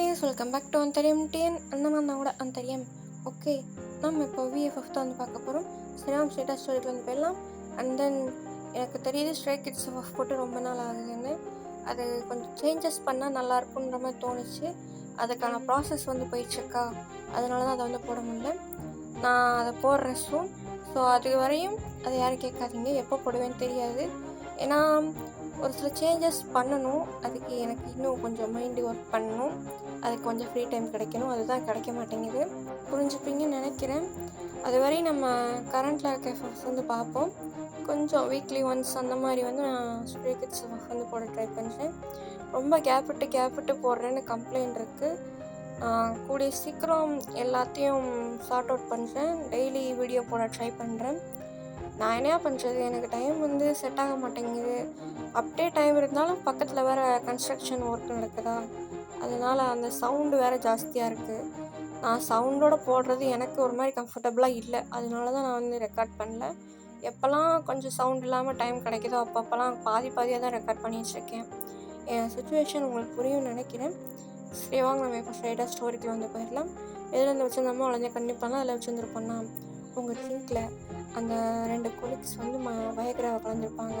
Guys, welcome back to anthurium TN. அந்த மாதிரி தான் கூட அந்தரியம். ஓகே, நம்ம இப்போ விஎஃப்எஃப் தான் வந்து பார்க்க போகிறோம். ஸ்ரீராம் ஸ்டேட்டஸ் ஸ்டோரிக்கு வந்து போயிடலாம். அண்ட் தென் எனக்கு தெரியுது ஸ்ட்ரை கிட்ஸ் போட்டு ரொம்ப நாள் ஆகுதுன்னு. அது கொஞ்சம் சேஞ்சஸ் பண்ணால் நல்லாயிருக்குன்ற மாதிரி தோணுச்சு. அதுக்கான ப்ராசஸ் வந்து போயிடுச்சுக்கா, அதனால தான் அதை வந்து போட முடியல. நான் அதை போடுறேன் சூன். ஸோ அது வரையும் அதை யாரும் கேட்காதீங்க, எப்போ போடுவேன்னு தெரியாது. ஏன்னா ஒரு சில சேஞ்சஸ் பண்ணணும். அதுக்கு எனக்கு இன்னும் கொஞ்சம் மைண்டு ஒர்க் பண்ணணும். அதுக்கு கொஞ்சம் ஃப்ரீ டைம் கிடைக்கணும். அதுதான் கிடைக்க மாட்டேங்குது. புரிஞ்சுப்பீங்கன்னு நினைக்கிறேன். அதுவரை நம்ம கரண்ட்டில் இருக்க எஃபர்ட்ஸ் வந்து பார்ப்போம். கொஞ்சம் வீக்லி ஒன்ஸ் அந்த மாதிரி வந்து நான் ஸ்ட்ரே கிட்ஸ் வந்து போட ட்ரை பண்ணுறேன். ரொம்ப கேப்பிட்டு போடுறேன்னு கம்ப்ளைண்ட் இருக்குது. கூடிய சீக்கிரம் எல்லாத்தையும் சார்ட் அவுட் பண்ணுறேன். டெய்லி வீடியோ போட ட்ரை பண்ணுறேன். நான் என்ன பண்ணுறது, எனக்கு டைம் வந்து செட் ஆக மாட்டேங்குது. அப்படியே டைம் இருந்தாலும் பக்கத்தில் வேறு கன்ஸ்ட்ரக்ஷன் ஒர்க் நடக்குதா, அதனால் அந்த சவுண்டு வேறு ஜாஸ்தியாக இருக்குது. நான் சவுண்டோடு போடுறது எனக்கு ஒரு மாதிரி கம்ஃபர்டபுளாக இல்லை. அதனால தான் நான் வந்து ரெக்கார்ட் பண்ணல. எப்போல்லாம் கொஞ்சம் சவுண்ட் இல்லாமல் டைம் கிடைக்குதோ அப்பப்போலாம் பாதியாக தான் ரெக்கார்ட் பண்ணிகிட்ருக்கேன். என் சுச்சுவேஷன் உங்களுக்கு புரியும்னு நினைக்கிறேன். சரி வாங்க, நம்ம இப்போ ஸ்ட்ரைட்டாக ஸ்டோரிக்குள்ள வந்து போயிடலாம். எதில் இருந்து வச்சுருந்தோமோ அலைஞ்ச கண்டிப்பாலாம் அதில் வச்சுருந்துருப்போம்னா, உங்கள் ட்ரிங்கில் அந்த 2 கொலிக்ஸ் வந்து வயக்ராவை கலந்துருப்பாங்க.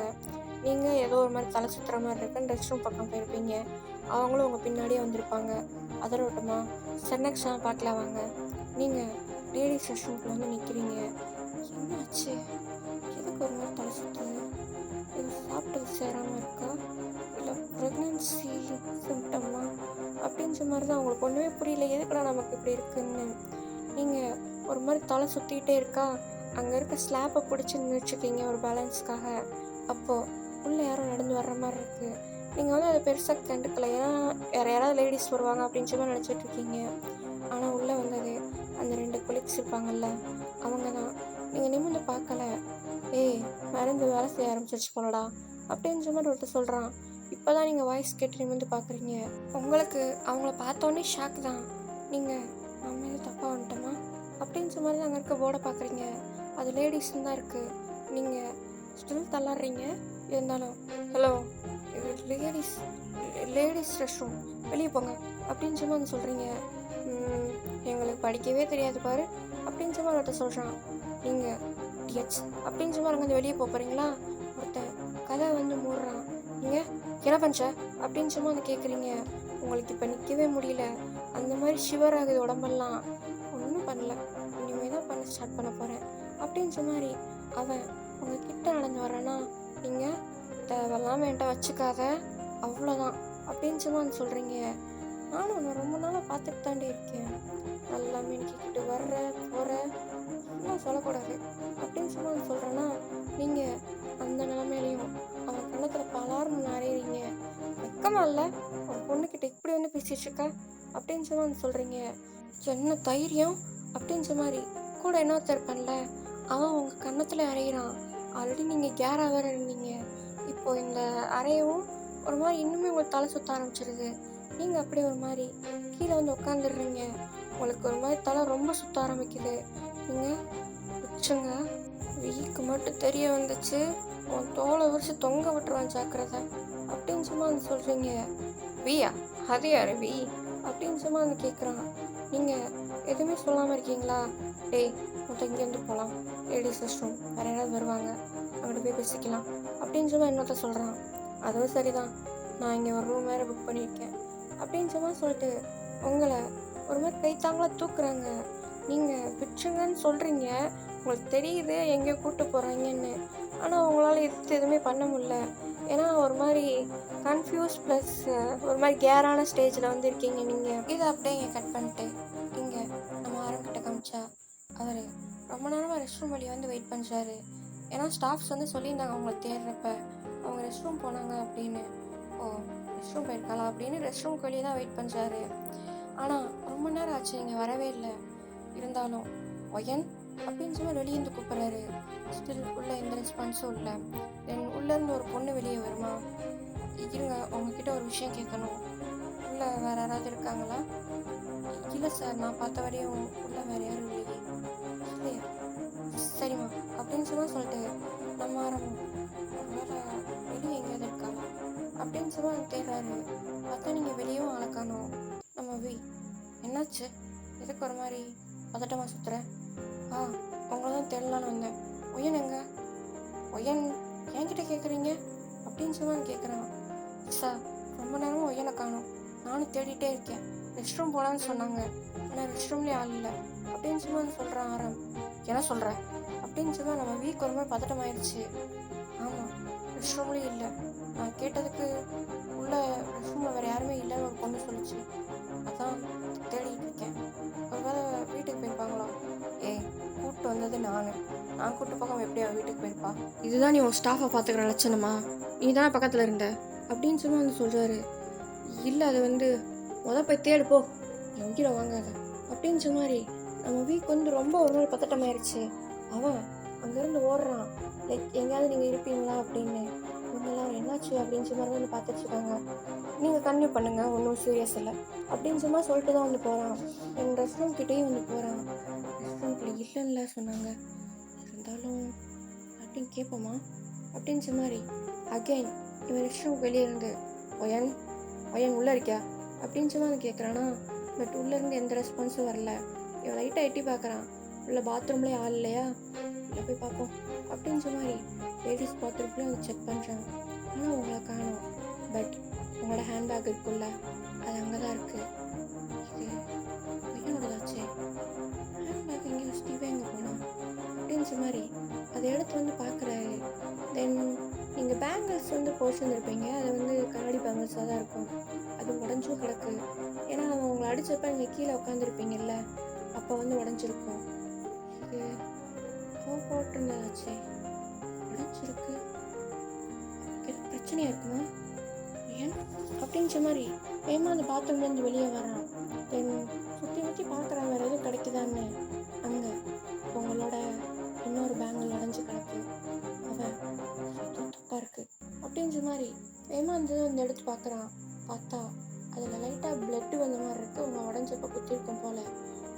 நீங்கள் ஏதோ ஒரு மாதிரி தலை சுற்றுற மாதிரி இருக்குன்னு ரெஸ்ட் ரூம் பக்கம் போயிருப்பீங்க. அவங்களும் உங்கள் பின்னாடியே வந்திருப்பாங்க. அதோட விட்டோமா சென்னக்ஸ்லாம் பார்க்கலாம் வாங்க. நீங்கள் லேடிஸ் ரெஸ்ட் ரூம்குள்ள வந்து நிற்கிறீங்க. என்னாச்சு, எதுக்கு ஒரு மாதிரி தலை சுற்றுது? இது சாப்பிட்டது சேராமல் இருக்கா, இல்லை ப்ரெக்னென்சி சிம்டம்மா அப்படின்ற மாதிரி தான் அவங்களுக்கு ஒன்றுமே புரியல. எதுக்குடா நமக்கு இப்படி இருக்குன்னு. நீங்கள் ஒரு மாதிரி தலை சுற்றிக்கிட்டே இருக்கா. அங்கே இருக்க ஸ்லாப்பை பிடிச்சி நின்றுச்சுக்கீங்க ஒரு பேலன்ஸ்க்காக. அப்போது உள்ளே யாரும் நடந்து வர்ற மாதிரி இருக்குது. நீங்கள் வந்து அதை பெருசாக கண்டுக்கல, ஏன்னா யாராவது லேடிஸ் வருவாங்க அப்படின்ற மாதிரி நினச்சிட்ருக்கீங்க. ஆனால் உள்ளே வந்தது அந்த 2 கொலிக்ஸ் இருப்பாங்கல்ல, அவங்க தான். நீங்கள் நிமிர்ந்து பார்க்கல. ஏய், மருந்து வேலை செய்ய ஆரம்பிச்சிருச்சு போலடா அப்படின்ற மாதிரி ஒருத்தர் சொல்கிறான். இப்போ தான் நீங்கள் வாய்ஸ் கேட்டு நிமிர்ந்து பார்க்குறீங்க. உங்களுக்கு அவங்கள பார்த்தோன்னே ஷாக் தான். நீங்கள் நம்ம எதுவும் தப்பாக வந்துட்டோமா அப்படின்ற மாதிரி தான் அங்கே இருக்க போர்டை பார்க்குறீங்க. அது லேடிஸ்ன்னு தான் இருக்குது. நீங்கள் ஸ்டில் தள்ளாடுறீங்க. இருந்தாலும் ஹலோ, இது லேடிஸ் ரெஸ்ட் ரூம், வெளியே போங்க அப்படின்ற மாதிரி சொல்கிறீங்க. எங்களுக்கு படிக்கவே தெரியாது பாரு அப்படின்ற மாதிரி ஒருத்தர் சொல்கிறான். நீங்கள் டிஎச் அப்படின்ற மாதிரி அங்கே வந்து வெளியே போகிறீங்களா? ஒருத்தன் கதை வந்து மூடுறான். நீங்கள் என்ன பண்ணுற அப்படின்ற மாதிரி வந்து கேட்குறீங்க. உங்களுக்கு இப்போ நிற்கவே முடியல, அந்த மாதிரி ஷிவர் ஆகுது உடம்பெல்லாம். ஒன்றும் பண்ணல, இனிமேல் தான் பண்ண ஸ்டார்ட் பண்ண போகிறேன் அப்படின்ற மாதிரி அவன் உங்கள் கிட்ட நடந்து வரானா. நீங்கள் தேவையெல்லாம் என்கிட்ட வச்சுக்காத, அவ்வளோதான் அப்படின்ற மாதிரி சொல்கிறீங்க. நானும் உன்னை ரொம்ப நாளாக பார்த்துட்டு தாண்டி இருக்கேன். நல்லா மினிக்கிட்டு வர்ற போகிற இன்னும் சொல்லக்கூடாது அப்படின்னு சொல்லி சொல்கிறேன்னா, நீங்கள் அந்த நிலமையிலையும் அவன் கண்ணத்தில் பலார்னு நிறையிறீங்க. வெக்கமாக இல்லை, ஒரு பொண்ணுக்கிட்ட இப்படி வந்து பேசிகிட்டு இருக்க அப்படின்னு சொல்லி வந்து சொல்கிறீங்க. என்ன தைரியம் அப்படின்ற மாதிரி கூட இன்னொருத்தர் இருப்பான்ல, அவன் உங்கள் கன்னத்தில் அறையிறான். ஆல்ரெடி நீங்கள் கேராக வேறு இருந்தீங்க. இப்போது இந்த அறையவும் ஒரு மாதிரி இன்னுமே உங்களுக்கு தலை சுற்ற ஆரம்பிச்சிருது. நீங்கள் அப்படியே ஒரு மாதிரி கீழே வந்து உட்காந்துடுறீங்க. உங்களுக்கு ஒரு மாதிரி தலை ரொம்ப சுற்ற ஆரம்பிக்குது. நீங்கள் வச்சுங்க, வீக்கு மட்டும் தெரிய வந்துச்சு, உன் தோலை உரிச்சு தொங்க விட்டுருவான் ஜாக்கிரதை அப்படின்னு சும்மா வந்து சொல்கிறீங்க. வியா, அது யார் வி அப்படின்னு சும்மா வந்து கேட்குறான். நீங்கள் எதுவுமே சொல்லாமல் இருக்கீங்களா? டேய், மொத்தம் இங்கேருந்து போகலாம், லேடிஸ் ரெஸ்ட் ரூம், வேறு யாராவது வருவாங்க, அங்கிட்ட போய் பேசிக்கலாம் அப்படின்னு சொல்லி இன்னொருத்த சொல்கிறான். அதுவும் சரிதான், நான் இங்கே ஒரு ரூம் வேறு புக் பண்ணியிருக்கேன் அப்படின்னு சும்மா சொல்லிட்டு உங்களை ஒரு மாதிரி கைத்தாங்களாக தூக்குறாங்க. நீங்கள் விட்டுருங்கன்னு சொல்கிறீங்க, உங்களுக்கு தெரியுது எங்கேயோ கூப்பிட்டு போகிறாங்கன்னு. ஆனால் உங்களால் எதுவுமே பண்ண முடியல. ஏன்னா ஒரு மாதிரி கன்ஃபியூஸ் ப்ளஸ் ஒரு மாதிரி கேரான ஸ்டேஜில் வந்து இருக்கீங்க நீங்கள். இதை அப்படியே இங்கே கட் பண்ணிட்டு இங்கே நம்ம ஆரம்பிக்கிட்ட காமிச்சா அவர் ரொம்ப நேரமாக ரெஸ்ட் ரூம் வழியாக வந்து வெயிட் பண்ணுறாரு. ஏன்னா ஸ்டாஃப்ஸ் வந்து சொல்லியிருந்தாங்க அவங்கள தேடுறப்ப அவங்க ரெஸ்ட் ரூம் போனாங்க அப்படின்னு. ஓ, ரெஸ்ட் ரூம் போயிருக்காளா அப்படின்னு ரெஸ்ட் ரூம்க்கு வெளியே தான் வெயிட் பண்ணுறாரு. ஆனால் ரொம்ப நேரம் ஆச்சு, நீங்கள் வரவே இல்லை. இருந்தாலும் ஒயன் அப்படின்னு சொல்லி வெளியேருந்து கூப்பிட்றாரு. ஸ்டில் உள்ளே எந்த ரெஸ்பான்ஸும் இல்லை. தென் உள்ளேருந்து ஒரு பொண்ணு வெளியே வருமா. இருங்க, உங்ககிட்ட ஒரு விஷயம் கேட்கணும். உள்ளே வேறு யாராவது இருக்காங்களா? இல்லை சார், நான் பார்த்த வரையும் உள்ளே வேறு யாரும் இல்லையே. இல்லையா, சரிம்மா அப்படின்னு சொல்லிட்டு நம்ம ஆரம்பம் வேறு வெளியே எங்கேயாவது இருக்காங்களா அப்படின்னு தேடுறாரு. பார்த்தா நீங்கள் வெளியவும் ஆளக்கானோம். நம்ம அவி என்னாச்சு? எதுக்கு ஒரு மாதிரி பதட்டமாக சுற்றுறேன்? ஆ உங்களை தான் தேடலான்னு வந்தேன். ஒயன் எங்க? ஒயன் என்கிட்ட கேட்குறீங்க அப்படின்னு சொல்லி கேட்குறான். சார் ரொம்ப நேரமும் ஒயனை காணும். நானும் தேடிட்டே இருக்கேன். ரெஸ்ட் ரூம் போகலான்னு சொன்னாங்க, ஆனால் ரெஸ்ட் ரூம்லேயே ஆள் இல்லை அப்படின்னு சொல்லி சொல்கிறான் ஆரம். என்ன சொல்கிற அப்படின்னு சொல்லி நம்ம வீக் ஒரு மாதிரி பதட்டமாயிடுச்சு. ஆமாம், ரெஸ்ட் ரூம்லேயும் இல்லை. நான் கேட்டதுக்கு உள்ள ரெஸ்ட் ரூமில் வேறு யாருமே இல்லைன்னு ஒரு பொண்ணு சொல்லிச்சு. அதான் தேடிட்டு இருக்கேன். ஒருவேளை வீட்டுக்கு போயிருப்பாங்களா? ஏய், கூப்பிட்டு வந்தது நான் கூப்பிட்டு போகாமல் எப்படி அவள் வீட்டுக்கு போயிருப்பா? இதுதான் நீ உன் ஸ்டாஃபை பார்த்துக்கிற லட்சணமா? நீ தானே பக்கத்தில் இருந்த அப்படின்னு சொல்லி வந்து சொல்கிறாரு. இல்லை, அது வந்து போய் தேடு போ, எங்கேயோ வாங்காத அப்படின்னு சொன்ன மாதிரி நம்ம வீக் வந்து ரொம்ப ஒரு நாள் பதட்டமாயிருச்சு. அவன் அங்கேருந்து ஓடுறான். லைக் எங்கேயாவது நீங்கள் இருப்பீங்களா அப்படின்னு. இவங்கெல்லாம் என்னாச்சு அப்படின்னு சொல்லி வந்து பார்த்துட்டு இருக்காங்க. நீங்கள் கன்டினியூ பண்ணுங்கள், ஒன்றும் சீரியஸ் இல்லை அப்படின்னு சும்மா சொல்லிட்டு தான் வந்து போகிறான். என் ரெஸ்ட் ரூம் கிட்டேயும் வந்து போகிறான். ரெஸ்ட் ரூம்குள்ளே இல்லைன்னு சொன்னாங்க, இருந்தாலும் அப்படின்னு கேட்போமா அப்படின்னு சொன்ன மாதிரி அகெயின் இவன் ரெஸ்ட் ரூம் வெளியே இருந்து ஒயன் உள்ளே இருக்கியா அப்படின்னு சொல்லி வந்து கேட்குறானா. பட் உள்ளேருந்து எந்த ரெஸ்பான்ஸும் வரல. இவன் லைட்டாக எட்டி பார்க்குறான். உள்ள பாத்ரூம்லேயே ஆள் இல்லையா, உள்ளே போய் பார்ப்போம் அப்படின்னு சொன்ன மாதிரி லேடிஸ் பாத்ரூம்லேயே வந்து செக் பண்ணுறான். ஆனால் உங்களை காணும். பட் உங்களோட ஹேண்ட்பேக் இருக்குல்ல, அது அங்கே தான் இருக்குது. இது பையனோடதாச்சே, ஹேண்ட்பேக் எங்கே வச்சுட்டே எங்கே போகலாம் அப்படின்னு சொன்ன மாதிரி அதை எடுத்து வந்து பார்க்குறாரு. தென் நீங்கள் பேங்கிள்ஸ் வந்து போச்சுருந்துருப்பீங்க. அது வந்து கண்ணாடி பேங்கிள்ஸாக தான் இருக்கும். அது உடஞ்சும் கிடக்கு. ஏன்னா நம்ம உங்களை அடித்தப்ப நீங்கள் கீழே உட்காந்துருப்பீங்கல்ல, அப்போ வந்து உடஞ்சிருக்கும். இது போட்டிருந்தாச்சே, உடஞ்சிருக்கு. இது பிரச்சனையாக இருக்குமா ஏன் அப்படின்னு சொன்ன மாதிரி வேமா அந்த பாத்ரூம்லேருந்து வெளியே வரான். தென் சுற்றி பார்க்குறான் வேறு எதுவும் கிடைக்குதான்னு. அங்கே உங்களோட இன்னொரு பேங்கிள் உடஞ்சி கிடக்கு. அவன் தப்பாக இருக்குது அப்படின்னு சொன்ன மாதிரி வேமா அந்த எடுத்து பார்க்குறான். பார்த்தா அதில் லைட்டாக பிளட்டு வந்த மாதிரி இருக்குது. அவங்க உடஞ்சப்போ குத்திருக்கும் போல்.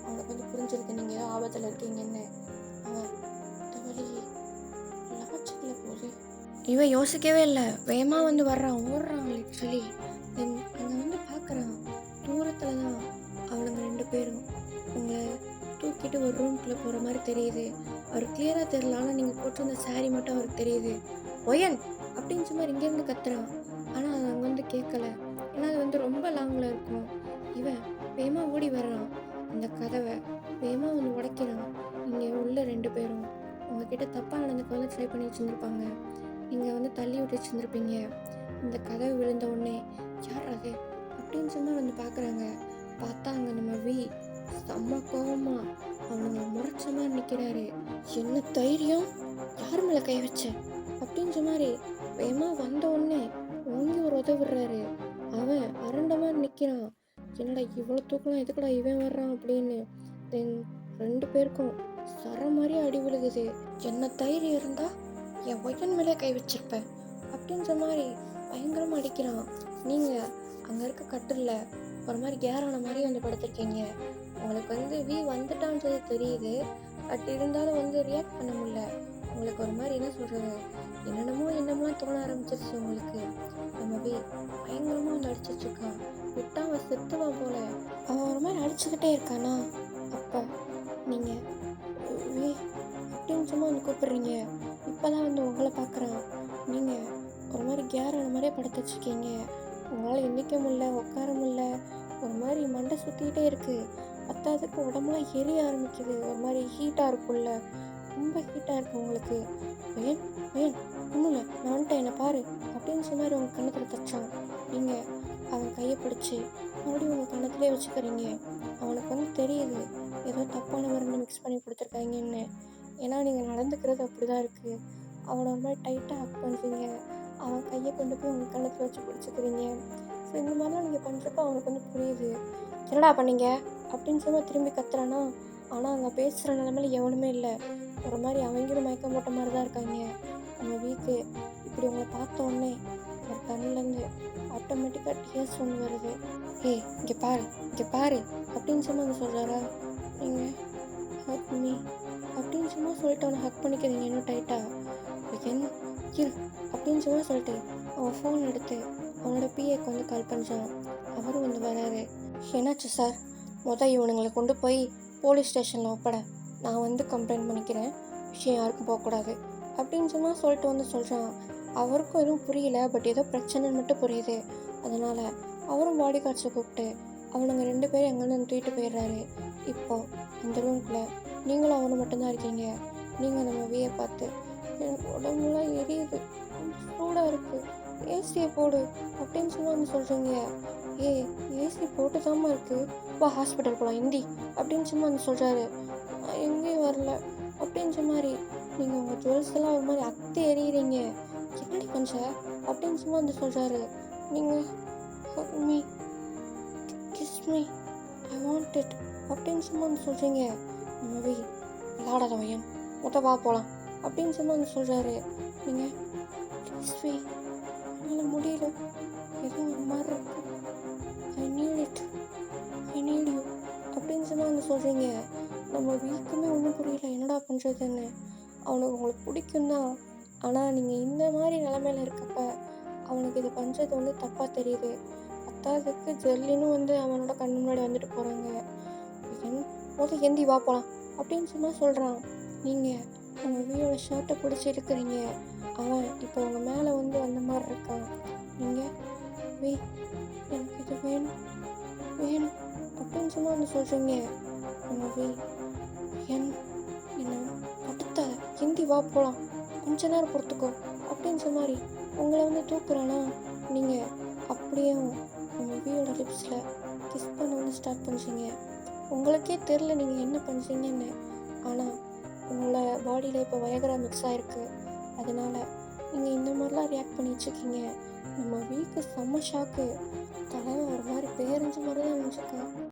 அவனுக்கு வந்து புரிஞ்சிருக்கு நீங்கள் ஏதோ ஆபத்தில் இருக்கீங்கன்னு. அவன் வழி லாஜிக்கில் போகுது. இவன் யோசிக்கவே இல்லை, வேகமாக வந்து வர்றான், ஓடுறான் லிட்ரலி. தென் அங்கே வந்து பார்க்குறான். தூரத்தில் தான் அவனுங்க 2 பேரும் உங்களை தூக்கிட்டு ஒரு ரூம்குள்ளே போகிற மாதிரி தெரியுது. அவர் கிளியராக தெரியல, ஆனால் நீங்கள் போட்டிருந்த சாரீ மட்டும் அவருக்கு தெரியுது. ஒயன் அப்படின்னு சொன்ன மாதிரி இங்கேருந்து கத்துறான். ஆனால் அது அங்கே வந்து கேட்கல, ஏன்னா அது வந்து ரொம்ப லாங்கில் இருக்கும். இவன் வேகமாக ஓடி வர்றான். அந்த கதவை வேகமாக வந்து உடைக்கிறான். இங்கே உள்ள 2 பேரும் உங்ககிட்ட தப்பாக நடந்துக்க வந்து ட்ரை பண்ணி வச்சுருந்துருப்பாங்க. நீங்கள் வந்து தள்ளி விட்டு வச்சுருந்துருப்பீங்க. இந்த கதவை விழுந்த உடனே யார் அது அப்படின்னு சொன்னால் வந்து பார்க்குறாங்க. பார்த்தா அங்கே நம்ம செம்ம கோவமா அவனுங்க முறைச்ச மாதிரி நிற்கிறாரு. என்ன தைரியம், யார் மேலே கை வச்ச அப்படின்னு சொன்னாரு. வேகமா வந்த உடனே ஓங்கி ஒரு உதவுறாரு. அவன் அரண்ட மாதிரி நிற்கிறான். என்னடா இவ்வளோ தூக்கலாம், எதுக்குடா இவன் வர்றான் அப்படின்னு. தென் 2 பேருக்கும் சர மாதிரி அடி விழுகுது. என்ன தைரியம் இருந்தா என் ஒய்யன் மேலே கை வச்சிருப்பேன் அப்படின்னு சொன்ன மாதிரி பயங்கரமாக அடிக்கிறான். நீங்கள் அங்கே இருக்க கட்டில்ல ஒரு மாதிரி கேரான மாதிரி வந்து படுத்திருக்கீங்க. உங்களுக்கு வந்து வந்துட்டான்னு சொல்லி தெரியுது. பட் இருந்தாலும் வந்து ரியாக்ட் பண்ண முடியல. உங்களுக்கு ஒரு மாதிரி என்ன சொல்கிறது, என்னமோ தோண ஆரம்பிச்சிருச்சு உங்களுக்கு. நம்ம பயங்கரமாக வந்து அடிச்சிட்ருக்கான். விட்டா அவன் செத்துவான் போல. அவன் ஒரு மாதிரி அடிச்சுக்கிட்டே இருக்கானா. அப்போ நீங்கள் அப்படின்னு சும்மா வந்து கூப்பிடுறீங்க. இப்போ தான் வந்து உங்களை பார்க்குறான். நீங்கள் ஒரு மாதிரி கேரான மாதிரியே படுத்து வச்சுருக்கீங்க. உங்களால் எந்திக்க முடியல, உட்கார முடியல, ஒரு மாதிரி மண்டை சுற்றிக்கிட்டே இருக்குது. பத்தாவதுக்கு உடம்புலாம் எரிய ஆரம்பிக்குது. ஒரு மாதிரி ஹீட்டாக இருக்கும்ல, ரொம்ப ஹீட்டாக இருக்குது உங்களுக்கு. வேன் ஒன்றும் இல்லை, நான் வந்துட்டேன், என்னை பாரு அப்படின்னு சொன்னார். உங்கள் கண்ணத்தில் தச்சான். நீங்கள் அவன் கையை பிடிச்சி மறுபடியும் உங்கள் கண்ணத்துலேயே வச்சுக்கிறீங்க. அவனுக்கு வந்து தெரியுது ஏதோ தப்பான மருந்து மிக்ஸ் பண்ணி கொடுத்துருக்காங்கன்னு. ஏன்னா நீங்கள் நடந்துக்கிறது அப்படி தான் இருக்குது. அவனை ஒரு மாதிரி டைட்டாக ஹக் பண்ணுறீங்க. அவன் கையை கொண்டு போய் உங்கள் கண்ணத்தில் வச்சு பிடிச்சிக்கிறீங்க. ஸோ இந்த மாதிரிலாம் நீங்கள் பண்ணுறப்ப அவனுக்கு வந்து புரியுது. என்னடா பண்ணீங்க அப்படின்னு சொல்லி திரும்பி கத்துறானா. ஆனால் அங்கே பேசுகிற நிலமையில எவனுமே இல்லை. ஒரு மாதிரி அவங்களும் மயக்கம் போட்ட மாதிரி தான் இருக்காங்க. நம்ம வீக்கு இப்படி உங்களை பார்த்த உடனே ஒரு கண்ணிலேருந்து ஆட்டோமேட்டிக்காக டியர்ஸ் ஒன்று வருது. ஏய் இங்கே பாரு அப்படின்னு சொல்லி அவங்க சொல்கிறாரா. நீங்கள் ஹக் மீ அப்படின்னு சும்மா சொல்லிட்டு அவனை ஹக் பண்ணிக்கிறீங்க இன்னும் டைட்டாக. இரு அப்படின்னு சொல்லிட்டு அவன் ஃபோன் எடுத்து அவனோட பிஏக்கு வந்து கால் பண்ணுறான். அவரும் வந்து வராரு. என்னாச்சு சார்? இவனுங்களை கொண்டு போய் போலீஸ் ஸ்டேஷனில் ஒப்பட, நான் வந்து கம்ப்ளைண்ட் பண்ணிக்கிறேன், விஷயம் யாருக்கும் போகக்கூடாது அப்படின்னு சொல்லிட்டு சொல்கிறான். அவருக்கும் எதுவும் புரியல, பட் ஏதோ பிரச்சனைன்னு மட்டும் புரியுது. அதனால் அவரும் பாடி கார்ட்ஸை கூப்பிட்டு அவனுங்க 2 பேரும் எங்கன்னு தூக்கிட்டு போயிடுறாரு. இப்போது இந்த ரூம்குள்ளே நீங்களும் அவனு மட்டும்தான் இருக்கீங்க. நீங்கள் நம்ம வியை பார்த்து, எனக்கு உடம்புலாம் எரியுது, சூடாக இருக்குது, ஏசியை போடு அப்படின்னு சொல்கிறீங்க. ஏசி போட்டு தாம்மா இருக்குது, வா ஹாஸ்பிட்டல் போகலாம் இந்தி அப்படின்னு சொல்கிறாரு. எங்கேயும் வரல அப்படின்ற மாதிரி நீங்கள் உங்கள் ஜுவல்ஸ் எல்லாம் ஒரு மாதிரி அத்தை எறிகிறீங்க, என்னடி கொஞ்சம் அப்படின்னு சொல்கிறாரு. நீங்கள் me kiss me, I want it அப்படின்னு சொல்கிறீங்க. மவி விளாடாத வையன், வா போகலாம் அப்படின்னு சொல்கிறாரு. நீங்கள் கிஸ் மீ, என்னால் முடியல, ஏதோ ஒரு மாதிரி இருக்கு, I need it, I need you அப்படின்னு சொல்கிறீங்க. நம்ம வீட்டுக்குமே ஒன்றும் புரியல, என்னடா பண்ணுறதுன்னு. அவனுக்கு உங்களுக்கு பிடிக்கும் தான், ஆனால் நீங்கள் இந்த மாதிரி நிலமையில இருக்கப்ப அவனுக்கு இது பண்ணுறது தப்பாக தெரியுது. பத்தாவதுக்கு ஜெர்லினும் அவனோட கண்ணு முன்னாடி வந்துட்டு போகிறாங்க. எந்தி வா போகலாம் அப்படின்னு சொல்கிறான். நீங்கள் நம்ம வீயோட ஷர்ட்டை பிடிச்சி இருக்கிறீங்க, அவன் இப்போ உங்கள் மேலே வந்த மாதிரி இருக்கான். நீங்கள் வே எனக்கு இது வேணும் வேணும் அப்படின்னு சொல்கிறீங்க. நம்ம வே என்ன அடுத்த ஹிந்தி வா போகலாம், கொஞ்ச நேரம் பொறுத்துக்கோ அப்படின்ற மாதிரி உங்களை தூக்குறானா. நீங்கள் அப்படியே நம்ம வீயோட லிப்ஸில் கிஸ் பண்ண ஸ்டார்ட் பண்ணுறீங்க. உங்களுக்கே தெரில நீங்கள் என்ன பண்ணுறீங்கன்னு, ஆனால் உங்களோட பாடியில் இப்போ வயகரா மிக்ஸ் ஆகிருக்கு. அதனால் நீங்கள் இந்த மாதிரிலாம் ரியாக்ட் பண்ணி வச்சுருக்கீங்க. நம்ம வீக்கு செம்ம ஷாக்கு, தலைவன் ஒரு மாதிரி பேரஞ்சு மாதிரி தான் நினச்சிருக்கேன்.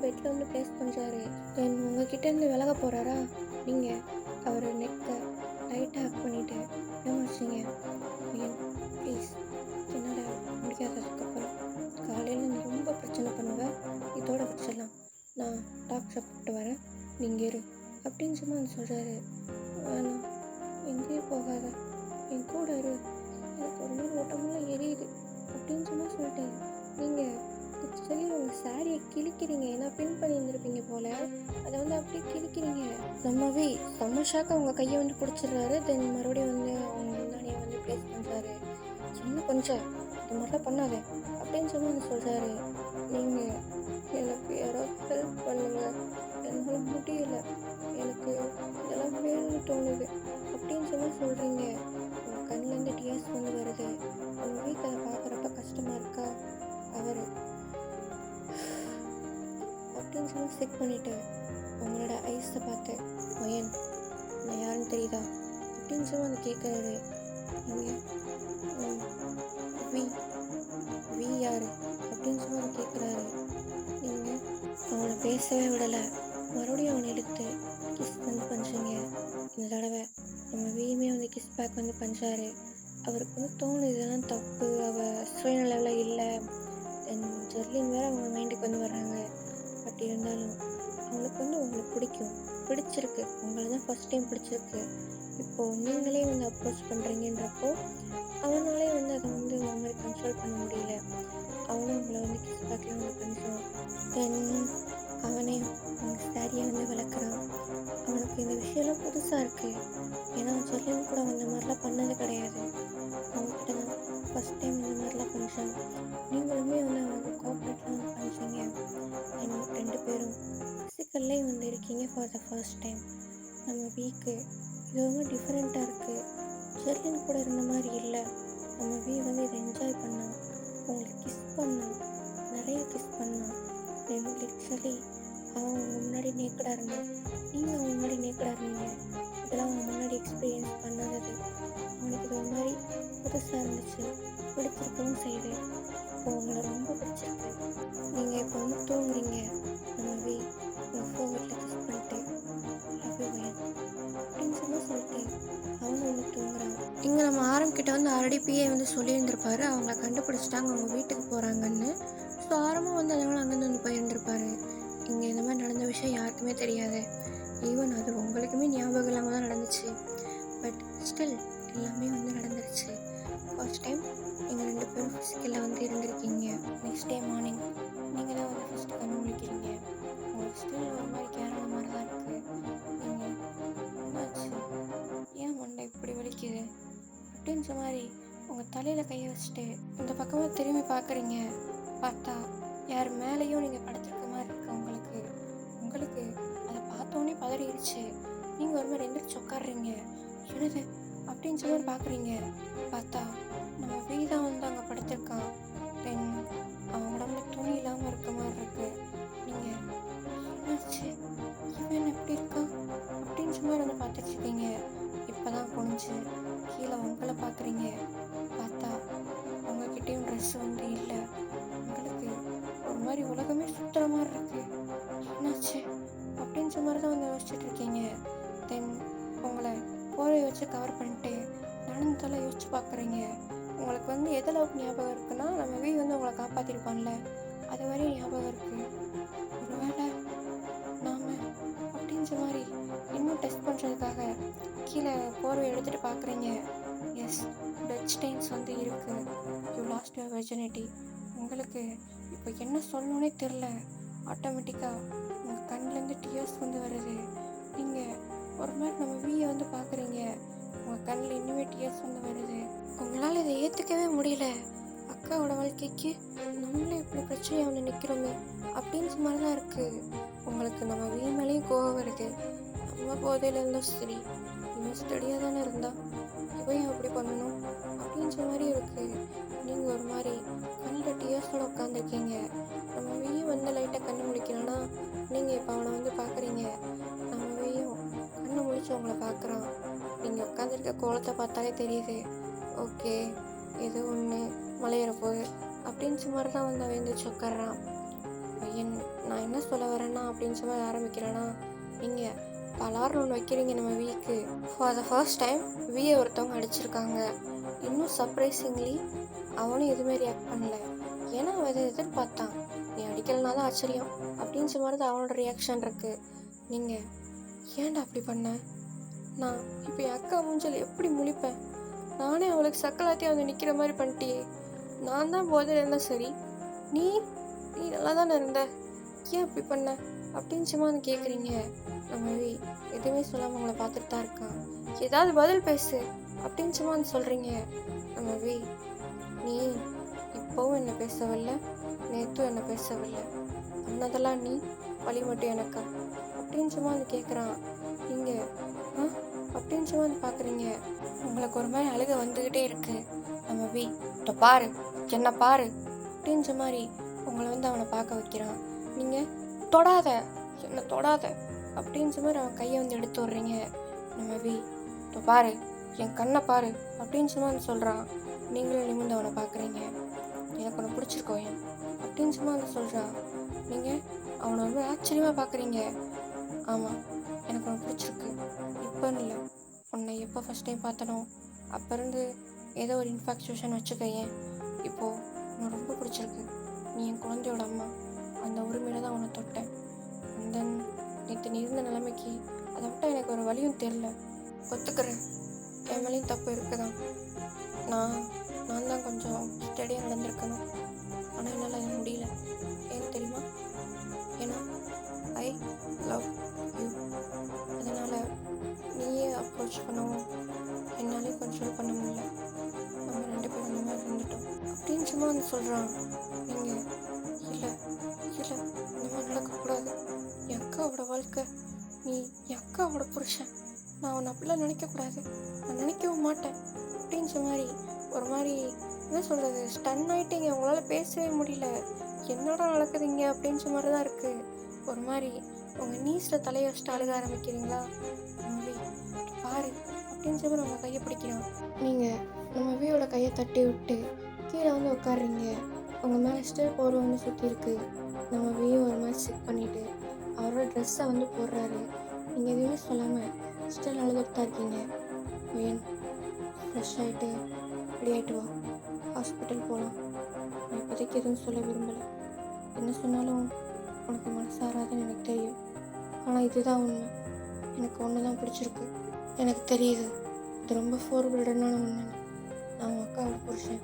பெட்டில் ப்ளேஸ் பண்ணுறாரு. தென் உங்ககிட்டேருந்து விலக போகிறாரா, நீங்கள் அவர் நெக்கை லைட்டாக ஹக் பண்ணிவிட்டு ஏமாச்சிங்க. ப்ளீஸ், என்னடா முடியாததுக்கப்புறம் காலையில் நீ ரொம்ப பிரச்சனை பண்ணுவேன், இதோட வச்சிடலாம், நான் டாக்டரை கூப்பிட்டு வரேன், நீங்கள் இரு அப்படின்னு சொல்கிறாரு. வேணாம், எங்கேயும் போகாத, என் கூட இரு, எனக்கு ஒரு மாதிரி உடம்புலாம் எரியுது அப்படின்னு சொல்லிட்டேன். நீங்கள் சொல்லி உங்கள் சாரியை கிழிக்கிறீங்க, ஏன்னா பின் பண்ணியிருந்துருப்பீங்க போல், அதை அப்படியே கிழிக்கிறீங்க. நம்மவே சமஷாக்க அவங்க கையை பிடிச்சிடுறாரு. தென் மறுபடியும் அவங்க முன்னாடியே ப்ளேஸ் பண்ணுறாரு. சின்ன கொஞ்சம் இது மாதிரிலாம் பண்ணாத அப்படின்னு சொல்கிறாரு. நீங்கள் எனக்கு யாராவது ஹெல்ப் பண்ணுங்க, என்னால் முடியல, எனக்கு இதெல்லாம் வேணும்னு தோணுது அப்படின்னு சொல்கிறீங்க. உங்கள் கண்ணிலேருந்து டியர்ஸ் வருது. அவங்க வீட்டில் அதை பார்க்குறப்ப கஷ்டமாக இருக்கா. அவர் அப்படின்னு செக் பண்ணிவிட்டு உங்களோட ஐஸை பார்த்து, மயன் நான் யாருன்னு தெரியுதா அப்படின்னு கேட்குறாரு. நீங்கள் வி யார் அப்படின்னு கேட்குறாரு. நீங்கள் அவனை பேசவே விடலை, மறுபடியும் அவனை எடுத்து கிஸ் பண்ணுறீங்க. இந்த தடவை நம்ம வீயுமே கிஸ் பேக் பண்ணுறாரு. அவருக்கு தோணுது இதெல்லாம் தப்பு, அவள் சுயநலவில் இல்லை. தென் ஜெர்லின் வேறு அவங்க மைண்டுக்கு வர்றாங்க. பட் இருந்தாலும் அவனுக்கு உங்களுக்கு பிடிச்சிருக்கு, உங்களை தான் ஃபஸ்ட் டைம் பிடிச்சிருக்கு. இப்போது நீங்களே அப்ரோச் பண்ணுறீங்கன்றப்போ அவனாலே அதை அவங்க மாதிரி கன்ட்ரோல் பண்ண முடியல. அவனும் உங்களை கிஸ் பேக்கில் பண்ணுறான். தென் அவனே அவங்க சாரியை விளக்குறான். அவனுக்கு இந்த விஷயம்லாம் புதுசாக இருக்குது, ஏன்னா ஜெர்லின் கூட அந்த மாதிரிலாம் பண்ணது கிடையாது. அவங்ககிட்ட தான் ஃபஸ்ட் டைம் இந்த மாதிரிலாம் பண்ணுறான். நீங்களுமே அவனுக்கு கோஆப்ரேட்லாம் பண்ணுறீங்க. 2 பேரும் ஃபிசிக்கல்லே வந்து இருக்கீங்க ஃபார் த ஃபர்ஸ்ட் டைம். நம்ம வீக்கு இது ரொம்ப டிஃப்ரெண்ட்டாக இருக்குது. ஜெர்லின் கூட இருந்த மாதிரி இல்லை. நம்ம வீ வந்து இதை என்ஜாய் பண்ணா, உங்களை கிஸ் பண்ணா, நிறைய கிஸ் பண்ணா. தென் லிட்ரலி அவன் உங்கள் முன்னாடி நேக்கடாக இருந்தான், நீங்கள் அவங்க முன்னாடி நேக்கடாக இருந்தீங்க. இதெல்லாம் அவங்க முன்னாடி எக்ஸ்பீரியன்ஸ் பண்ணாதது. அவனுக்கு இது ஒரு மாதிரி புதுசாக இருந்துச்சு, பிடிச்சிருக்கவும் செய்யுது. இப்போ உங்களை ரொம்ப பிடிச்சிருக்கு. நீங்கள் இப்போ வந்து தூங்குறீங்க. நம்ம வீ உங்கள் ஃபோவர்டில் கிஸ் பண்ணிட்டு லவ் யூ வயன் அப்படின்னு சொல்லிட்டு அவனும் வந்து தூங்குறான். இங்கே நம்ம ஆரம்பிக்கிட்ட வந்து ஆல்ரெடி பிஏ வந்து சொல்லியிருந்திருப்பாரு, அவங்கள கண்டுபிடிச்சிட்டாங்க, அவங்க வீட்டுக்கு போகிறாங்கன்னு. ஸோ ஆரம்பம் வந்து அதனால அங்கேருந்து வந்து போயிருந்திருப்பாரு. இங்கே இந்த மாதிரி நடந்த விஷயம் யாருக்குமே தெரியாது. ஈவன் அது உங்களுக்குமே ஞாபகம் இல்லாமல் தான் நடந்துச்சு. பட் ஸ்டில் எல்லாமே வந்து நடந்துருச்சு. ஃபர்ஸ்ட் டைம் நீங்கள் 2 பேரும் ஃபிசிக்கலில் வந்து இருந்திருக்கீங்க. நெக்ஸ்ட் டே மார்னிங் நீங்கள் தான் வந்து ஃபஸ்ட்டு கண்ணு முழிக்கிறீங்க. உங்களுக்கு ஸ்டில் ஒரு மாதிரி கேரான மாதிரி தான் இருக்குது. நீங்கள் என்னாச்சு, ஏன் மண்டை இப்படி வலிக்குது அப்படின்ற மாதிரி உங்கள் தலையில் கையை வச்சுட்டு இந்த பக்கமாக திரும்பி பார்க்குறீங்க. பார்த்தா யார் மேலேயும் நீங்கள் படுத்துருக்க மாதிரி இருக்குது. உங்களுக்கு அதை பார்த்தோன்னே பதறிடுச்சு. நீங்கள் ஒரு மாதிரி எந்திரிச்சு உட்காடுறீங்க. என்னது அப்படின்ற மாதிரி பார்க்குறீங்க. பார்த்தா நம்ம வீதான் வந்து அங்கே படுத்திருக்கான். தென் அவன் உடம்புல துணி இல்லாமல் இருக்க மாதிரி இருக்கு. நீங்கள் என்னாச்சு, இவன் எப்படி இருக்கான் அப்படின்ற மாதிரி வந்து பார்த்துட்ருக்கீங்க. இப்போ தான் குனிஞ்சு கீழே உங்களை பார்க்குறீங்க. பார்த்தா உங்ககிட்டயும் ட்ரெஸ் வந்து இல்லை. உங்களுக்கு ஒரு மாதிரி உலகமே சுற்றுற மாதிரி இருக்கு. என்னாச்சு அப்படின்ற மாதிரி தான் வந்து யோசிச்சுட்டு இருக்கீங்க. தென் உங்களை போரையை வச்சு கவர் பண்ணிட்டு நடந்ததெல்லாம் யோசிச்சு பார்க்குறீங்க. உங்களுக்கு வந்து எதளவுக்கு ஞாபகம் இருக்குன்னா, நம்ம வீ வந்து உங்களை காப்பாற்றிருப்பான்ல, அது வரையும் ஞாபகம் இருக்குது. ஒரு வேளை நாம் அப்படின்ற மாதிரி இன்னும் டெஸ்ட் பண்ணுறதுக்காக கீழே போர்வை எடுத்துகிட்டு பார்க்குறீங்க. எஸ், பிளட் ஸ்டெயின்ஸ் வந்து இருக்குது. You last your virginity. உங்களுக்கு இப்போ என்ன சொல்லணுன்னே தெரில. ஆட்டோமேட்டிக்காக உங்கள் கண்ணிலேருந்து டியர்ஸ் வந்து வருது. நீங்கள் ஒரு மாதிரி நம்ம வீயை வந்து பார்க்குறீங்க. உங்கள் கண்ணில் இன்னுமே டியர்ஸ் வந்து வருது. உங்களால் இதை ஏற்றுக்கவே முடியல. அக்காவோட வாழ்க்கைக்கு நம்மளே இப்படி பிரச்சனையாக வந்து நிற்கிறோமே அப்படின்ற மாதிரி தான் இருக்குது. உங்களுக்கு நம்ம வீ மேலேயும் கோவம் வருது. நம்ம போதையில் இருந்தால் சரி, இவன் ஸ்டடியாக தானே இருந்தா, இவையும் அப்படி பண்ணணும் அப்படின்ற மாதிரி இருக்குது. நீங்கள் ஒரு மாதிரி கண்ணில் டியர்ஸோடு உட்காந்துருக்கீங்க. நம்ம வீயும் வந்து லைட்டாக கண்ணு முழிக்கலன்னா, நீங்கள் இப்போ அவனை வந்து பார்க்குறீங்க. நம்ம வீயும் கண்ணை முழிச்சு உங்களை பார்க்குறான். நீங்கள் உட்காந்துருக்க கோலத்தை பார்த்தாலே தெரியுது. ஓகே, ஏதோ ஒன்று மலையேற போகுது அப்படின்ற மாதிரி தான் வந்து அவன் எழுந்திரிச்சு உட்காடுறான். நான் என்ன சொல்ல வரேன்னா அப்படின்ற மாதிரி ஆரம்பிக்கிறேன்னா, நீங்கள் பலார்னு ஒன்று வைக்கிறீங்க நம்ம வீக்கு. ஃபார் த ஃபர்ஸ்ட் டைம் வீயை ஒருத்தவங்க அடிச்சிருக்காங்க. இன்னும் சர்ப்ரைசிங்லி அவனும் எதுவுமே ரியாக்ட் பண்ணல. ஏன்னா அவன் இதை எதிர்பார்த்தான். நீ அடிக்கலனா தான் ஆச்சரியம் அப்படின்ற மாதிரி தான் அவனோட ரியாக்ஷன் இருக்குது. நீங்கள் ஏன்டா அப்படி பண்ண? நான் இப்போ என் அக்கா மூஞ்சல் எப்படி முழிப்பேன்? நானே அவளுக்கு சக்கலாத்தையும் வந்து நிற்கிற மாதிரி பண்ணிட்டியே. நான் தான் போதையில் இருந்தால் சரி, நீ நீ நல்லா தானே இருந்த, ஏன் அப்படி பண்ண அப்படின்னு சும்மா வந்து கேட்குறீங்க. நம்ம எதுவுமே சொல்லாமல் உங்களை பார்த்துட்டு தான் இருக்கான். ஏதாவது பதில் பேசு அப்படின்னு சும்மா வந்து சொல்கிறீங்க. நம்ம நீ இப்போவும் என்னை பேசவில்லை, நேற்றும் என்னை பேசவில்லை, பண்ணதெல்லாம் நீ, வழி மட்டும் எனக்கா அப்படின்னு சும்மா வந்து கேட்குறான். நீங்கள் அப்படின்னு சும்மா வந்து பார்க்குறீங்க. உங்களுக்கு ஒரு மாதிரி அழுக வந்துக்கிட்டே இருக்கு. நம்ம இப்போ பாரு, என்ன பாரு அப்படின்ற மாதிரி உங்களை வந்து அவனை பார்க்க வைக்கிறான். நீங்கள் தொடாத, என்னை தொடாத அப்படின்ற மாதிரி அவன் கையை வந்து எடுத்து விட்றீங்க. நம்ம இப்போ பாரு, என் கண்ணை பாரு அப்படின்னு சும்மா வந்து சொல்கிறான். நீங்களும் நிமிர்ந்து அவனை பார்க்குறீங்க. எனக்கு ஒன்று பிடிச்சிருக்கோ ஏன் அப்படின்னு சும்மா வந்து சொல்கிறான். நீங்கள் அவனை ரொம்ப ஆச்சரியமாக பார்க்குறீங்க. ஆமாம், எனக்கு ஒன்று பிடிச்சிருக்கு. இப்போன்னு இல்லை, உன்னை எப்போ ஃபஸ்ட் டைம் பார்த்தனோ அப்போ இருந்து ஏதோ ஒரு இன்ஃபாக்சுவேஷன் வச்சுக்க. ஏன் இப்போது உன்னை ரொம்ப பிடிச்சிருக்கு. நீ என் குழந்தையோட அம்மா, அந்த உரிமையில தான் உன்னை தொட்டேன். அந்த நேற்று நீ இருந்த நிலைமைக்கு அதை விட்டால் எனக்கு ஒரு வழியும் தெரில. ஒத்துக்கிறேன், என் மேலேயும் தப்பு இருக்குதான். நான் தான் கொஞ்சம் ஸ்டடியாக நடந்திருக்கணும். ஆனால் என்னால் அது முடியல. ஏன் தெரியுமா? ஏன்னா ஐ லவ் யூ. அதனால் நீயே அப்ரோச் பண்ணவும் என்னாலே கண்ட்ரோல் பண்ண முடியல. நம்ம 2 பேரும் அந்த மாதிரி இருந்துட்டோம் அப்படின்னு சும்மா வந்து சொல்கிறான். நீங்கள் இல்லை இந்த மாதிரி நடக்கக்கூடாது. என் அக்காவை அக்காவோட வாழ்க்கை. நீ என் அக்காவோட புருஷன். நான் உன்னை அப்படிலாம் நினைக்கக்கூடாது. நான் நினைக்கவும் மாட்டேன் அப்படின்ற மாதிரி ஒரு மாதிரி என்ன சொல்கிறது, ஸ்டன் ஆகிட்டீங்க. உங்களால் பேசவே முடியல. என்னடா நடக்குதுங்க அப்படின்ற மாதிரி தான் இருக்குது. ஒரு மாதிரி உங்கள் நீஸில் தலையை வச்சுட்டு அழுக ஆரம்பிக்கிறீங்களா? நம்பி பாரு அப்படின்ற மாதிரி உங்கள் கையை பிடிக்கிறான். நீங்கள் நம்ம வியோட கையை தட்டி விட்டு கீழே வந்து உட்காடுறீங்க. உங்கள் மேலே ஸ்டில் போர்வை வந்து சுற்றி இருக்கு. நம்ம வியோ ஒரு மாதிரி செக் பண்ணிவிட்டு அவரோட ட்ரெஸ்ஸை வந்து போடுறாரு. நீங்கள் எதுவுமே சொல்லாமல் ஸ்டில் அழுதுட்டு தான் இருக்கீங்க. ஒயன் ஃப்ரெஷ் ஆகிட்டு ரெடி ஆகிட்டு வா, ஹாஸ்பிட்டல் போகலாம். நான் இப்போதைக்கு எதுவும் சொல்ல விரும்பலை. என்ன சொன்னாலும் உனக்கு மனசாராதுன்னு எனக்கு தெரியும். ஆனால் இதுதான் உண்மை. எனக்கு ஒன்று தான் பிடிச்சிருக்கு. எனக்கு தெரியுது இது ரொம்ப ஃபோர்வர்டனான ஒன்று. நான் உன் அக்காவோட புருஷன்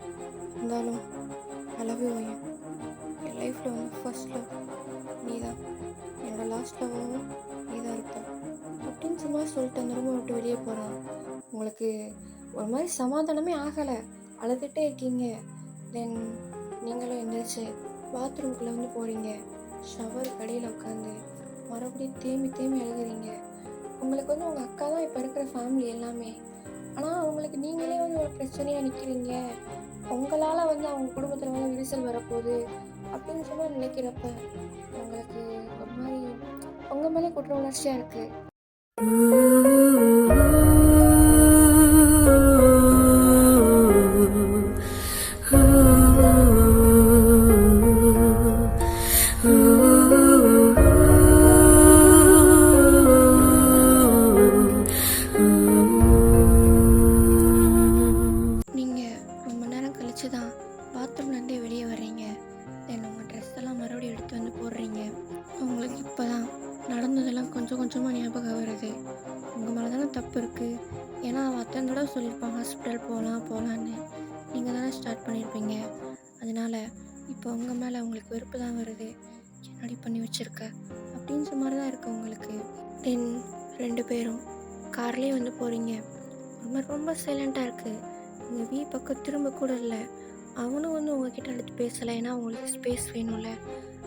இருந்தாலும் ஐ லவ் யூ ஒயன். என் லைஃப்பில் வந்து ஃபர்ஸ்ட் லவ் நீ தான். என்னோடய லாஸ்ட் லவ்வும் நீ தான் இருப்ப அப்படின்னு சும்மா சொல்லிட்டு அந்த ரூமை விட்டு வெளியே போகிறான். உங்களுக்கு ஒரு மாதிரி சமாதானமே ஆகலை. அழுதுகிட்டே இருக்கீங்க. தென் நீங்களும் எந்திரிச்சு பாத்ரூம்குள்ளே வந்து போகிறீங்க. ஷவர் கடையில் உட்காந்து மறுபடியும் தேம்பி தேம்பி அழுகுறீங்க. உங்களுக்கு வந்து உங்கள் அக்கா தான் இப்போ இருக்கிற ஃபேமிலி எல்லாமே. ஆனால் அவங்களுக்கு நீங்களே வந்து ஒரு பிரச்சனையாக நிற்கிறீங்க. உங்களால் வந்து அவங்க குடும்பத்தில் வந்து விரிசல் வரப்போகுது அப்படின்னு சொல்லி நினைக்கிறப்ப உங்களுக்கு ஒரு மாதிரி உங்கள் மேலே குற்ற உணர்ச்சியாக இருக்குது. நீங்கள் ரொம்ப நேரம் கழிச்சு தான் பாத்ரூம்லேருந்தே வெளியே வர்றீங்க. தென் உங்கள் ட்ரெஸ் எல்லாம் மறுபடியும் எடுத்து வந்து போடுறீங்க. உங்களுக்கு இப்போ தான் நடந்ததெல்லாம் கொஞ்சம் கொஞ்சமாக ஞாபகம் வருது. உங்கள் மேலே தானே தப்பு இருக்குது. ஏன்னா அவன் அத்தனை தடவை சொல்லியிருப்பான் ஹாஸ்பிட்டல் போகலான்னு. நீங்கள் தானே ஸ்டார்ட் பண்ணியிருப்பீங்க. அதனால் இப்போ உங்கள் மேலே உங்களுக்கு வெறுப்பு தான் வருது. என்னடி பண்ணி வச்சுருக்க அப்படின்ற மாதிரி தான் இருக்குது உங்களுக்கு. தென் 2 பேரும் கார்லேயே வந்து போகிறீங்க. ஒரு மாதிரி ரொம்ப சைலண்ட்டாக இருக்குது. உங்கள் வீ பக்கம் திரும்ப கூட இல்லை. அவனும் வந்து உங்ககிட்ட எடுத்து பேசலை. ஏன்னா அவங்களுக்கு ஸ்பேஸ் வேணும்ல,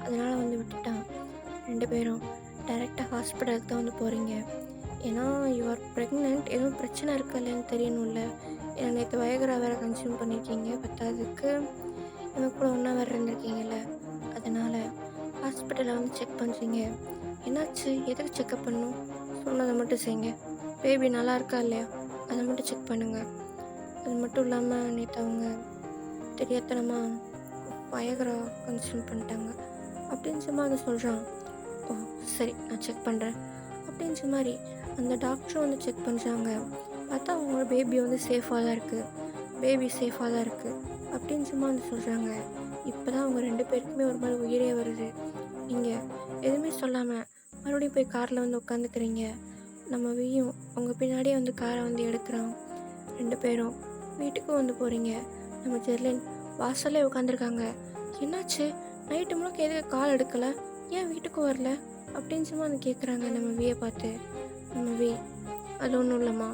அதனால் வந்து விட்டுட்டான். 2 பேரும் டைரெக்டாக ஹாஸ்பிட்டலுக்கு தான் வந்து போகிறீங்க. ஏன்னா யூஆர் ப்ரெக்னென்ட். எதுவும் பிரச்சனை இருக்கா இல்லைன்னு தெரியணும்ல. ஏன்னா நேற்று வயகரா வேறு கன்சியூம் பண்ணியிருக்கீங்க. பத்தாவதுக்கு இவங்க கூட ஒன்றா வேறு இருந்திருக்கீங்கல்ல. அதனால் ஹாஸ்பிட்டலில் வந்து செக் பண்ணுறீங்க. என்னாச்சு, எதுக்கு செக்கப் பண்ணணும், சொன்னதை மட்டும் செய்யுங்க. பேபி நல்லா இருக்கா இல்லையா அதை மட்டும் செக் பண்ணுங்கள். அது மட்டும் இல்லாமல் நேற்று அவங்க தெரியாதனமாக வயகரா கன்சியூம் பண்ணிட்டாங்க அப்படின்ற மாதிரி சொல்கிறான். ஓ சரி, நான் செக் பண்ணுறேன் அப்படின்ற மாதிரி அந்த டாக்டரும் வந்து செக் பண்ணுறாங்க. பார்த்தா அவங்களோட பேபி வந்து சேஃபாக தான் இருக்குது. பேபி சேஃபாக தான் இருக்குது அப்படின்னு சும்மா வந்து சொல்கிறாங்க. இப்போ தான் அவங்க 2 பேருக்குமே ஒரு மாதிரி உயிரே வருது. நீங்கள் எதுவுமே சொல்லாமல் மறுபடியும் போய் காரில் வந்து உட்காந்துக்கிறீங்க. நம்ம வீயும் உங்கள் பின்னாடியே வந்து காரை வந்து எடுக்கிறான். 2 பேரும் வீட்டுக்கும் வந்து போகிறீங்க. நம்ம ஜெர்லின் வாசல்லே உட்காந்துருக்காங்க. என்னாச்சு, நைட்டு முழுக்க எதுக்கு கால் எடுக்கலை, ஏன் வீட்டுக்கும் வரல அப்படின்னு சும்மா வந்து கேட்குறாங்க நம்ம வீயை பார்த்து. நம்ம வீ அது ஒன்றும் இல்லைம்மா,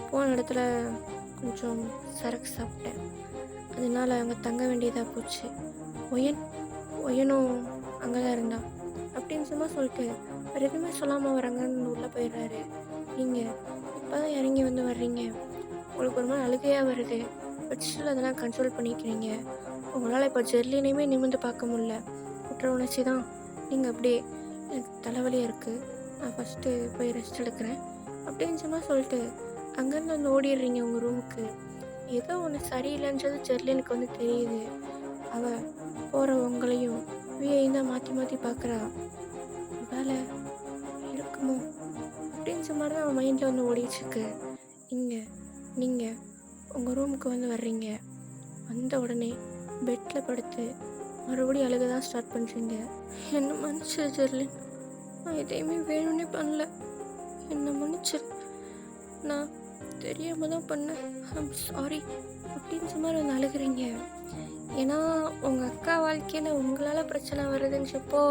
போன இடத்துல கொஞ்சம் சரக்கு சாப்பிட்டேன், அதனால் அங்கே தங்க வேண்டியதாக போச்சு. ஒயனும் அங்கே தான் இருந்தான் அப்படின்னு சும்மா சொல்லிட்டு வேறு எதுவுமே சொல்லாமல் வராங்கன்னு உள்ளே போயிடுறாரு. நீங்கள் இப்போ தான் இறங்கி வந்து வர்றீங்க. உங்களுக்கு ஒரு மாதிரி அழுகையாக வருது. பட் ஸ்டில் அதெல்லாம் கண்ட்ரோல் பண்ணிக்கிறீங்க. உங்களால் இப்போ ஜெர்லினையுமே நிமிர்ந்து பார்க்க முடியல. குற்ற உணர்ச்சி தான். நீங்கள் அப்படியே எனக்கு தலைவலியாக இருக்குது, நான் ஃபஸ்ட்டு போய் ரெஸ்ட் எடுக்கிறேன் அப்படின்னு சும்மா சொல்லிட்டு அங்கேருந்து வந்து ஓடிடுறீங்க உங்கள் ரூமுக்கு. ஏதோ ஒன்று சரியில்லைன்றது ஜெர்லினுக்கு வந்து தெரியுது. அவள் போகிற உங்களையும் வியையும் தான் மாற்றி மாற்றி பார்க்குறா. வேலை இருக்குமோ அப்படின்ற மாதிரி தான் அவன் மைண்டில் வந்து ஓடிட்டுருக்கு. இங்கே நீங்கள் உங்கள் ரூமுக்கு வந்து வர்றீங்க. வந்த உடனே பெட்டில் படுத்து மறுபடியும் அழுக தான் ஸ்டார்ட் பண்ணுறீங்க. என்னை மன்னிச்சிரு ஜெர்லின், நான் எதையுமே வேணும்னே பண்ணல, என்னை மன்னிச்சிரு, நான் தெரியாமல் தான் பண்ணேன், ஐம் சாரி அப்படின்ற மாதிரி வந்து அழுகிறீங்க. ஏன்னா உங்கள் அக்கா வாழ்க்கையில் உங்களால் பிரச்சனை வருதுன்றப்போ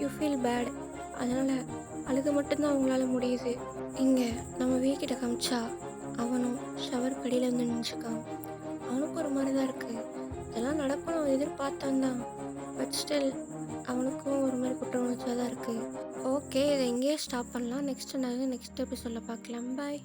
யூ ஃபீல் பேட். அதனால் அழுக மட்டும்தான் அவங்களால முடியுது. இங்கே நம்ம வீக்கிட்ட காமிச்சா அவனும் ஷவர் கடியில் வந்து நினச்சிக்கான். அவனுக்கும் ஒரு மாதிரி தான் இருக்குது. இதெல்லாம் நடக்கணும் அவன் எதிர்பார்த்தான் தான். பட் ஸ்டில் அவனுக்கும் ஒரு மாதிரி குற்ற உணர்ச்சியாக தான் இருக்குது. ஓகே. இத இங்கேயே ஸ்டாப் பண்ணலாம். நெக்ஸ்ட் எபிசோட்ல பார்க்கலாம். பாய்.